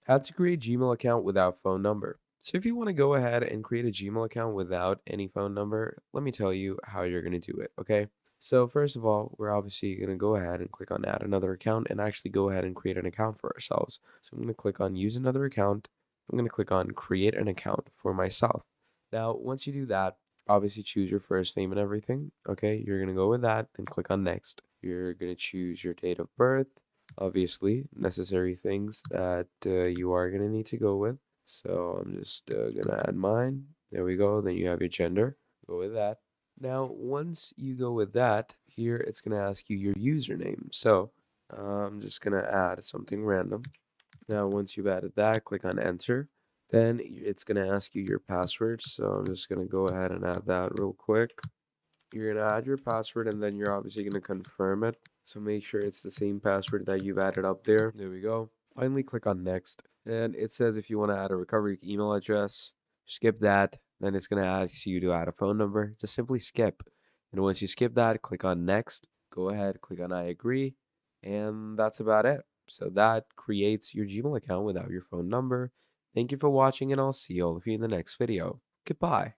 How to create Gmail account without phone number. So if you want to go ahead and create a Gmail account without any phone number, let me tell you how you're going to do it, okay? So first of all, we're obviously going to go ahead and click on add another account and actually go ahead and create an account for ourselves. So I'm going to click on use another account. I'm going to click on create an account for myself. Now, once you do that, obviously choose your first name and everything, okay? You're going to go with that, then click on next. You're going to choose your date of birth, obviously necessary things that you are going to need to go with. So I'm just going to add mine. There we go. Then you have your gender. Go with that. Now, once you go with that, here it's going to ask you your username. So I'm just going to add something random. Now, once you've added that, click on enter. Then it's going to ask you your password. So I'm just going to go ahead and add that real quick. You're going to add your password and then you're obviously going to confirm it. So make sure it's the same password that you've added up there. There we go. Finally, click on next. And it says if you want to add a recovery email address, skip that. Then it's going to ask you to add a phone number. Just simply skip. And once you skip that, click on next. Go ahead, click on I agree. And that's about it. So that creates your Gmail account without your phone number. Thank you for watching, and I'll see all of you in the next video. Goodbye.